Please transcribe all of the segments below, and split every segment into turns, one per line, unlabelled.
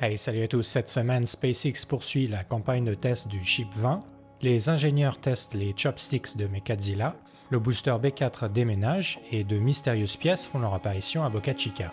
Hey, salut à tous, cette semaine SpaceX poursuit la campagne de test du Ship 20, les ingénieurs testent les chopsticks de Mechadzilla, le booster B4 déménage et de mystérieuses pièces font leur apparition à Boca Chica.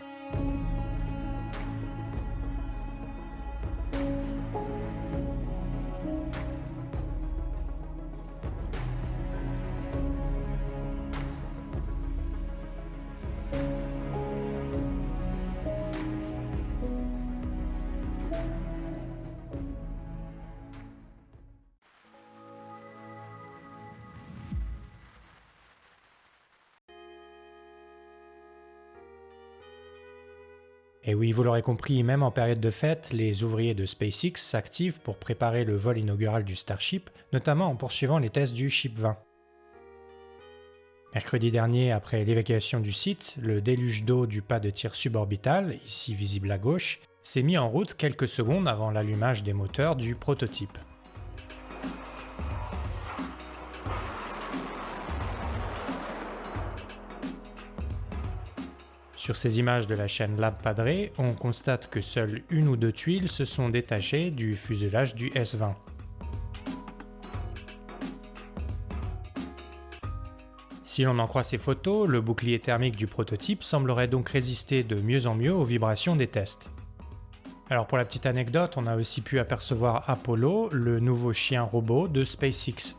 Et oui, vous l'aurez compris, même en période de fête, les ouvriers de SpaceX s'activent pour préparer le vol inaugural du Starship, notamment en poursuivant les tests du Ship 20. Mercredi dernier, après l'évacuation du site, le déluge d'eau du pas de tir suborbital, ici visible à gauche, s'est mis en route quelques secondes avant l'allumage des moteurs du prototype. Sur ces images de la chaîne Lab Padre, on constate que seules une ou deux tuiles se sont détachées du fuselage du S-20. Si l'on en croit ces photos, le bouclier thermique du prototype semblerait donc résister de mieux en mieux aux vibrations des tests. Alors pour la petite anecdote, on a aussi pu apercevoir Apollo, le nouveau chien robot de SpaceX.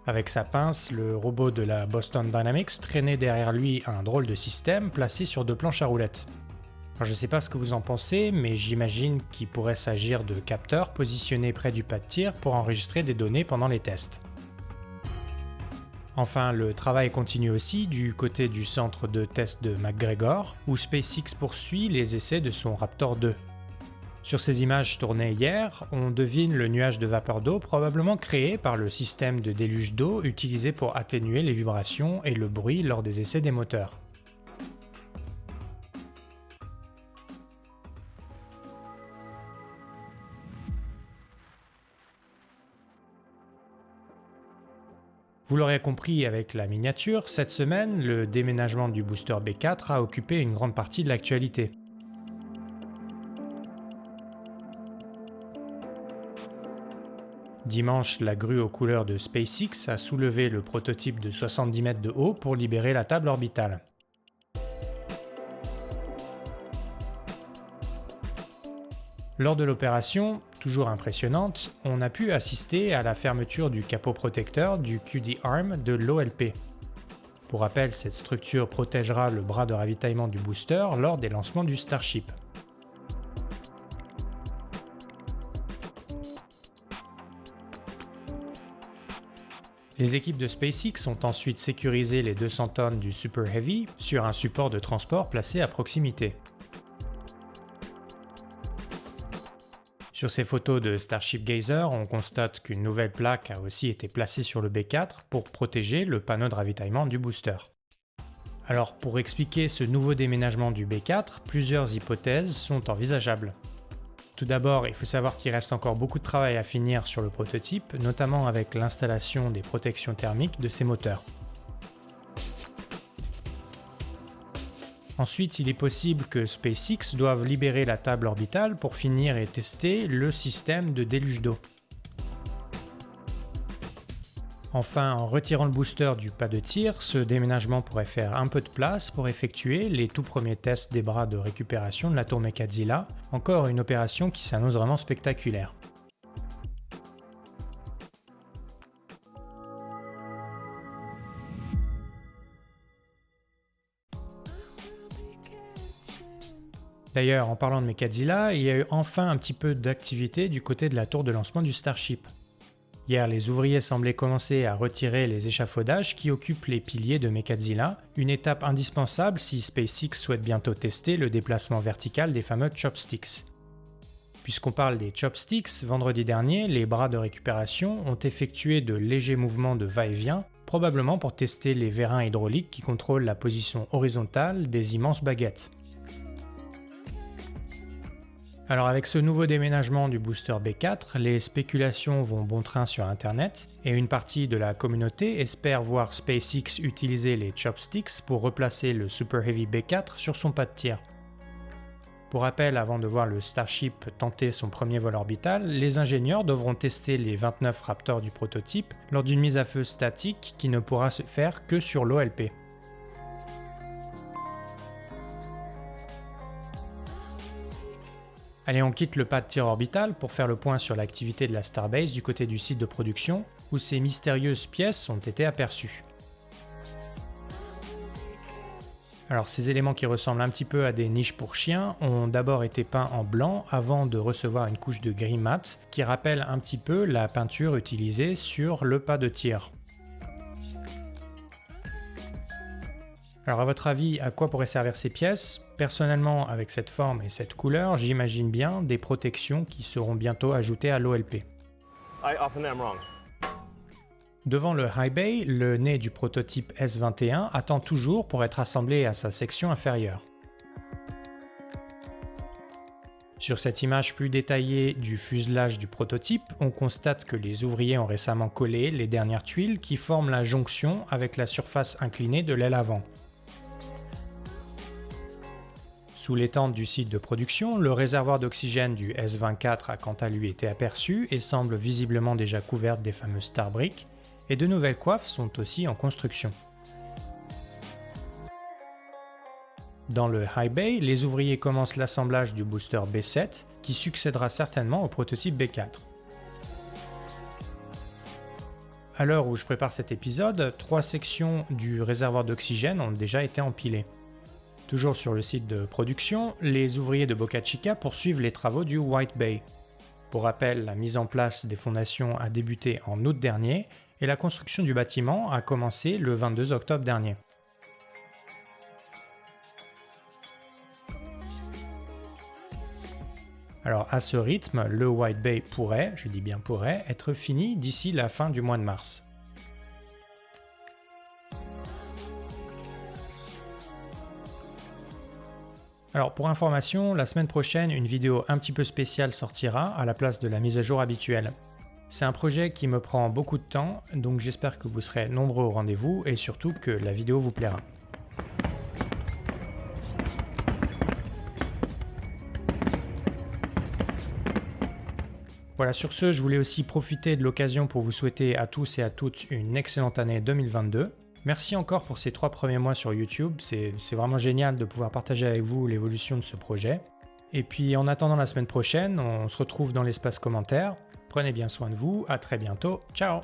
Avec sa pince, le robot de la Boston Dynamics traînait derrière lui un drôle de système placé sur deux planches à roulettes. Alors je sais pas ce que vous en pensez, mais j'imagine qu'il pourrait s'agir de capteurs positionnés près du pas de tir pour enregistrer des données pendant les tests. Enfin, le travail continue aussi du côté du centre de test de McGregor, où SpaceX poursuit les essais de son Raptor 2. Sur ces images tournées hier, on devine le nuage de vapeur d'eau probablement créé par le système de déluge d'eau utilisé pour atténuer les vibrations et le bruit lors des essais des moteurs. Vous l'aurez compris avec la miniature, cette semaine, le déménagement du booster B4 a occupé une grande partie de l'actualité. Dimanche, la grue aux couleurs de SpaceX a soulevé le prototype de 70 mètres de haut pour libérer la table orbitale. Lors de l'opération, toujours impressionnante, on a pu assister à la fermeture du capot protecteur du QD-Arm de l'OLP. Pour rappel, cette structure protégera le bras de ravitaillement du booster lors des lancements du Starship. Les équipes de SpaceX ont ensuite sécurisé les 200 tonnes du Super Heavy sur un support de transport placé à proximité. Sur ces photos de Starship Gazer, on constate qu'une nouvelle plaque a aussi été placée sur le B4 pour protéger le panneau de ravitaillement du booster. Alors pour expliquer ce nouveau déménagement du B4, plusieurs hypothèses sont envisageables. Tout d'abord, il faut savoir qu'il reste encore beaucoup de travail à finir sur le prototype, notamment avec l'installation des protections thermiques de ses moteurs. Ensuite, il est possible que SpaceX doive libérer la table orbitale pour finir et tester le système de déluge d'eau. Enfin, en retirant le booster du pas de tir, ce déménagement pourrait faire un peu de place pour effectuer les tout premiers tests des bras de récupération de la tour Mechadzilla, encore une opération qui s'annonce vraiment spectaculaire. D'ailleurs, en parlant de Mechadzilla, il y a eu enfin un petit peu d'activité du côté de la tour de lancement du Starship. Hier, les ouvriers semblaient commencer à retirer les échafaudages qui occupent les piliers de Mechadzilla, une étape indispensable si SpaceX souhaite bientôt tester le déplacement vertical des fameux chopsticks. Puisqu'on parle des chopsticks, vendredi dernier, les bras de récupération ont effectué de légers mouvements de va-et-vient, probablement pour tester les vérins hydrauliques qui contrôlent la position horizontale des immenses baguettes. Alors avec ce nouveau déménagement du booster B4, les spéculations vont bon train sur Internet et une partie de la communauté espère voir SpaceX utiliser les chopsticks pour replacer le Super Heavy B4 sur son pas de tir. Pour rappel, avant de voir le Starship tenter son premier vol orbital, les ingénieurs devront tester les 29 Raptors du prototype lors d'une mise à feu statique qui ne pourra se faire que sur l'OLP. Allez, on quitte le pas de tir orbital pour faire le point sur l'activité de la Starbase du côté du site de production, où ces mystérieuses pièces ont été aperçues. Alors ces éléments qui ressemblent un petit peu à des niches pour chiens ont d'abord été peints en blanc avant de recevoir une couche de gris mat qui rappelle un petit peu la peinture utilisée sur le pas de tir. Alors à votre avis, à quoi pourraient servir ces pièces ? Personnellement, avec cette forme et cette couleur, j'imagine bien des protections qui seront bientôt ajoutées à l'OLP. Devant le High Bay, le nez du prototype S-21 attend toujours pour être assemblé à sa section inférieure. Sur cette image plus détaillée du fuselage du prototype, on constate que les ouvriers ont récemment collé les dernières tuiles qui forment la jonction avec la surface inclinée de l'aile avant. Sous les tentes du site de production, le réservoir d'oxygène du S-24 a quant à lui été aperçu et semble visiblement déjà couverte des fameuses Starbricks, et de nouvelles coiffes sont aussi en construction. Dans le High Bay, les ouvriers commencent l'assemblage du booster B7 qui succédera certainement au prototype B4. À l'heure où je prépare cet épisode, 3 sections du réservoir d'oxygène ont déjà été empilées. Toujours sur le site de production, les ouvriers de Boca Chica poursuivent les travaux du White Bay. Pour rappel, la mise en place des fondations a débuté en août dernier et la construction du bâtiment a commencé le 22 octobre dernier. Alors à ce rythme, le White Bay pourrait, je dis bien pourrait, être fini d'ici la fin du mois de mars. Alors pour information, la semaine prochaine, une vidéo un petit peu spéciale sortira à la place de la mise à jour habituelle. C'est un projet qui me prend beaucoup de temps, donc j'espère que vous serez nombreux au rendez-vous et surtout que la vidéo vous plaira. Voilà, sur ce, je voulais aussi profiter de l'occasion pour vous souhaiter à tous et à toutes une excellente année 2022. Merci encore pour ces 3 premiers mois sur YouTube, c'est vraiment génial de pouvoir partager avec vous l'évolution de ce projet. Et puis en attendant la semaine prochaine, on se retrouve dans l'espace commentaire. Prenez bien soin de vous, à très bientôt, ciao!